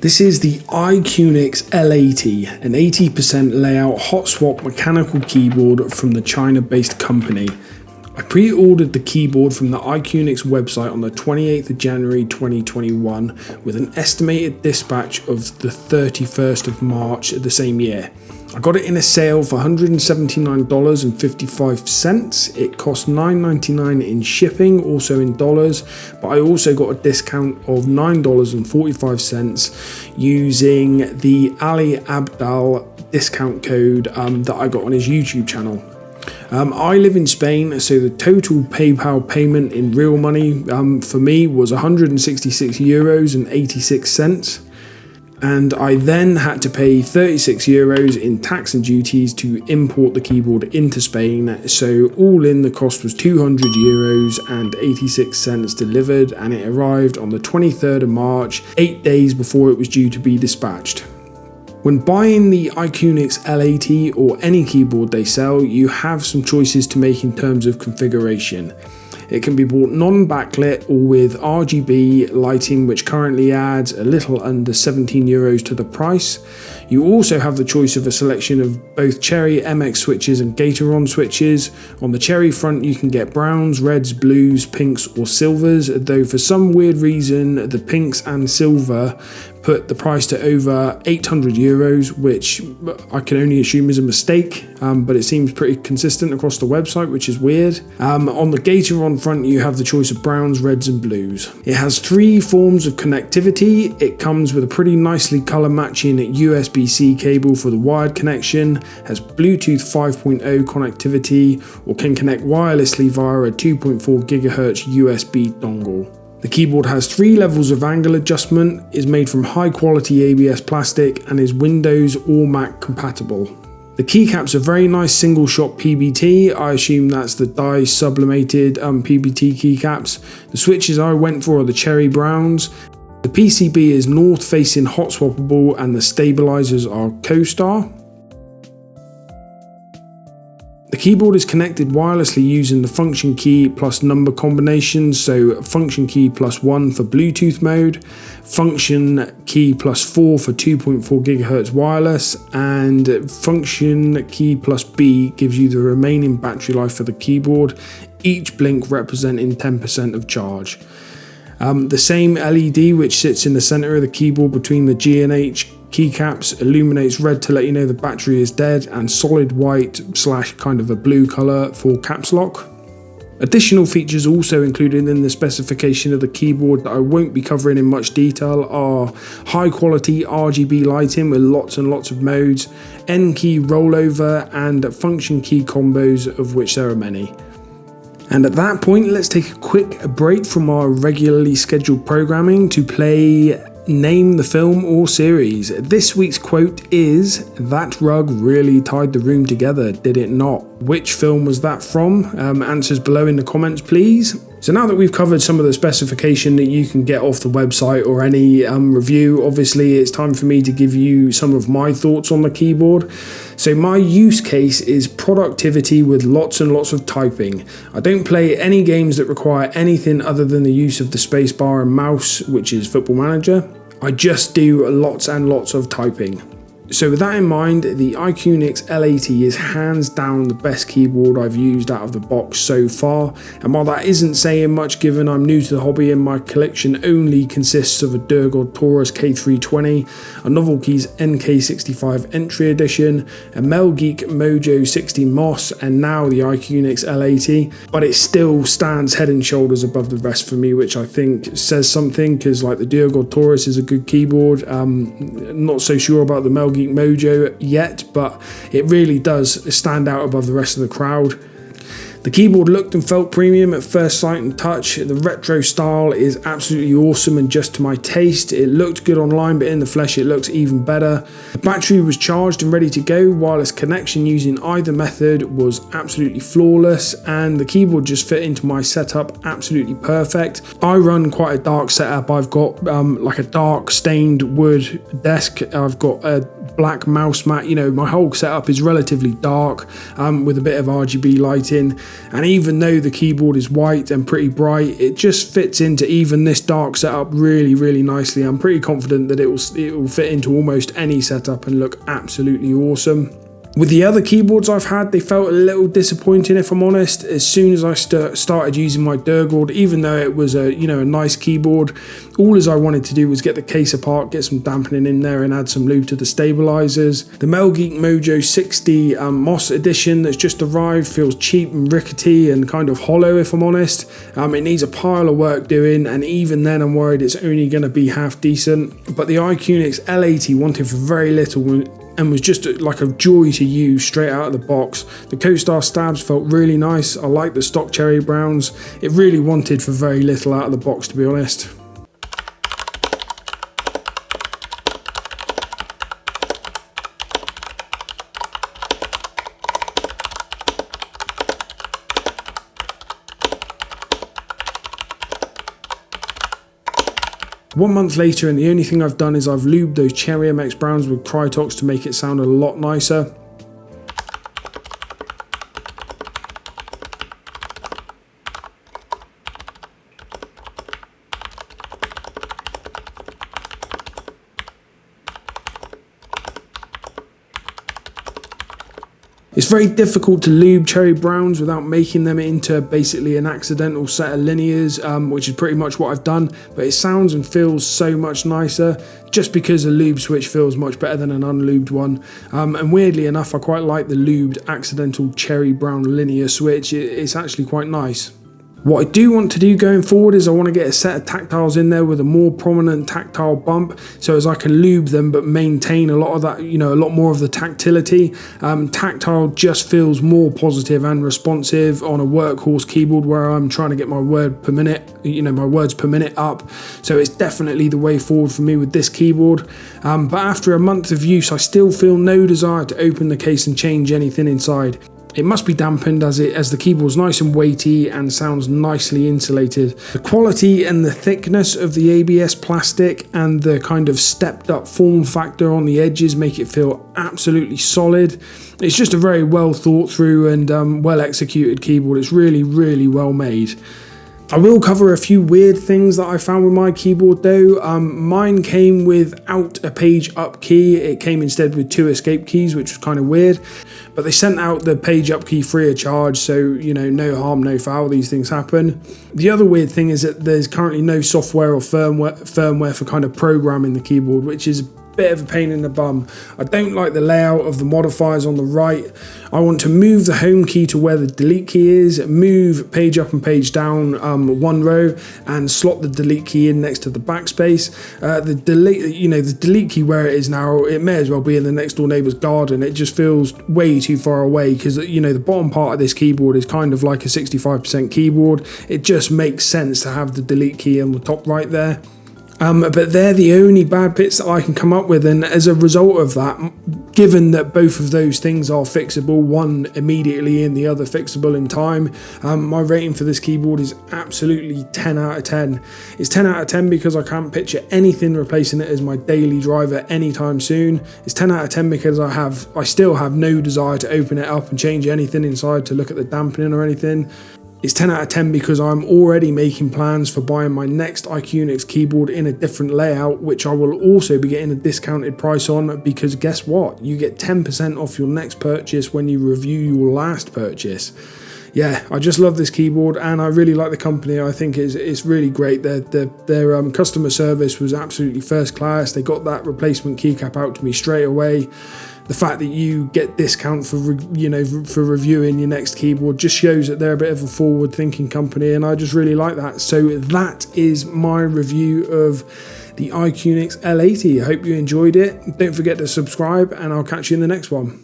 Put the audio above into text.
This is the IQUNIX L80, an 80% layout hot swap mechanical keyboard from the China-based company. I pre-ordered the keyboard from the IQUNIX website on the 28th of January 2021 with an estimated dispatch of the 31st of March the same year. I got it in a sale for $179.55. It cost $9.99 in shipping, also in dollars, but I also got a discount of $9.45 using the Ali Abdal discount code that I got on his YouTube channel. I live in Spain, so the total PayPal payment in real money for me was €166.86. And I then had to pay €36 in tax and duties to import the keyboard into Spain. So all in, the cost was €200.86 delivered, and it arrived on the 23rd of March, 8 days before it was due to be dispatched. When buying the IQUNIX L80 or any keyboard they sell, you have some choices to make in terms of configuration. It can be bought non-backlit or with RGB lighting, which currently adds a little under €17 to the price. You also have the choice of a selection of both Cherry MX switches and Gateron switches. On the Cherry front, you can get browns, reds, blues, pinks or silvers, though for some weird reason the pinks and silver put the price to over €800, which I can only assume is a mistake, but it seems pretty consistent across the website, which is weird. On the Gateron front, you have the choice of browns, reds and blues. It has 3 forms of connectivity. It comes with a pretty nicely color matching USB-C cable for the wired connection, has Bluetooth 5.0 connectivity, or can connect wirelessly via a 2.4 GHz USB dongle. The keyboard has 3 levels of angle adjustment, is made from high quality ABS plastic, and is Windows or Mac compatible. The keycaps are very nice single shot PBT. I assume that's the dye sublimated PBT keycaps. The switches I went for are the cherry browns. The PCB is north facing hot swappable, and the stabilizers are CoStar. The keyboard is connected wirelessly using the function key plus number combination, so function key +1 for Bluetooth mode, function key +4 for 2.4 GHz wireless, and function key +B gives you the remaining battery life for the keyboard, each blink representing 10% of charge. The same LED which sits in the center of the keyboard between the G and H keycaps illuminates red to let you know the battery is dead, and solid white / kind of a blue color for caps lock. Additional features also included in the specification of the keyboard that I won't be covering in much detail are high quality RGB lighting with lots and lots of modes, N key rollover, and function key combos, of which there are many. And at that point, let's take a quick break from our regularly scheduled programming to play Name the Film or Series. This week's quote is, "That rug really tied the room together, did it not?" Which film was that from? Answers below in the comments, please. So now that we've covered some of the specification that you can get off the website or any review, obviously it's time for me to give you some of my thoughts on the keyboard. So my use case is productivity with lots and lots of typing. I don't play any games that require anything other than the use of the spacebar and mouse, which is Football Manager. I just do lots and lots of typing. So with that in mind, the IQUNIX L80 is hands down the best keyboard I've used out of the box so far, and while that isn't saying much given I'm new to the hobby and my collection only consists of a Durgod Taurus K320, a Novel Keys NK65 Entry Edition, a Melgeek Mojo 60 Moss, and now the IQUNIX L80, but it still stands head and shoulders above the rest for me, which I think says something, because like the Durgod Taurus is a good keyboard. Not so sure about the Melgeek Mojo yet, but it really does stand out above the rest of the crowd. The keyboard looked and felt premium at first sight and touch. The retro style is absolutely awesome and just to my taste. It looked good online, but in the flesh it looks even better. The battery was charged and ready to go. Wireless connection using either method was absolutely flawless, and the keyboard just fit into my setup absolutely perfect. I run quite a dark setup. I've got like a dark stained wood desk. I've got a black mouse mat. You know, my whole setup is relatively dark with a bit of RGB lighting, and even though the keyboard is white and pretty bright, it just fits into even this dark setup really nicely. I'm pretty confident that it will fit into almost any setup and look absolutely awesome. With the other keyboards I've had, they felt a little disappointing, if I'm honest. As soon as I started using my Durgold, even though it was a nice keyboard, all I wanted to do was get the case apart, get some dampening in there, and add some lube to the stabilizers. The Metal Geek Mojo 60 Moss edition that's just arrived feels cheap and rickety and kind of hollow, if I'm honest. It needs a pile of work doing, and even then I'm worried it's only going to be half decent. But the IQUNIX L80 wanted for very little and was just like a joy to use straight out of the box. The Co-Star stabs felt really nice. I like the stock cherry browns. It really wanted for very little out of the box, to be honest. One month later, and the only thing I've done is I've lubed those Cherry MX browns with Krytox to make it sound a lot nicer. It's very difficult to lube cherry browns without making them into basically an accidental set of linears, which is pretty much what I've done, but it sounds and feels so much nicer just because a lube switch feels much better than an unlubed one. And weirdly enough, I quite like the lubed accidental cherry brown linear switch. It's actually quite nice. What I do want to do going forward is I want to get a set of tactiles in there with a more prominent tactile bump, so as I can lube them but maintain a lot of that, a lot more of the tactility. Tactile just feels more positive and responsive on a workhorse keyboard where I'm trying to get my word per minute, my words per minute up. So it's definitely the way forward for me with this keyboard. But after a month of use, I still feel no desire to open the case and change anything inside. It must be dampened as the keyboard's nice and weighty and sounds nicely insulated. The quality and the thickness of the ABS plastic and the kind of stepped up form factor on the edges make it feel absolutely solid. It's just a very well thought through and well executed keyboard. It's really well made. I will cover a few weird things that I found with my keyboard though. Mine came without a page up key. It came instead with 2 escape keys, which was kind of weird. But they sent out the page up key free of charge, so no harm, no foul, these things happen. The other weird thing is that there's currently no software or firmware for kind of programming the keyboard, which is bit of a pain in the bum. I don't like the layout of the modifiers on the right. I want to move the home key to where the delete key is, move page up and page down one row, and slot the delete key in next to the backspace. The delete key where it is now, it may as well be in the next door neighbor's garden. It just feels way too far away because the bottom part of this keyboard is kind of like a 65% keyboard. It just makes sense to have the delete key on the top right there. But they're the only bad bits that I can come up with, and as a result of that, given that both of those things are fixable, one immediately and the other fixable in time, my rating for this keyboard is absolutely 10 out of 10. It's 10 out of 10 because I can't picture anything replacing it as my daily driver anytime soon. It's 10 out of 10 because I still have no desire to open it up and change anything inside to look at the dampening or anything. It's 10 out of 10 because I'm already making plans for buying my next IQUNIX keyboard in a different layout, which I will also be getting a discounted price on, because guess what? You get 10% off your next purchase when you review your last purchase. Yeah, I just love this keyboard and I really like the company. I think it's really great. Their customer service was absolutely first class. They got that replacement keycap out to me straight away. The fact that you get discount for reviewing your next keyboard just shows that they're a bit of a forward-thinking company, and I just really like that. So that is my review of the IQUNIX L80. I hope you enjoyed it. Don't forget to subscribe, and I'll catch you in the next one.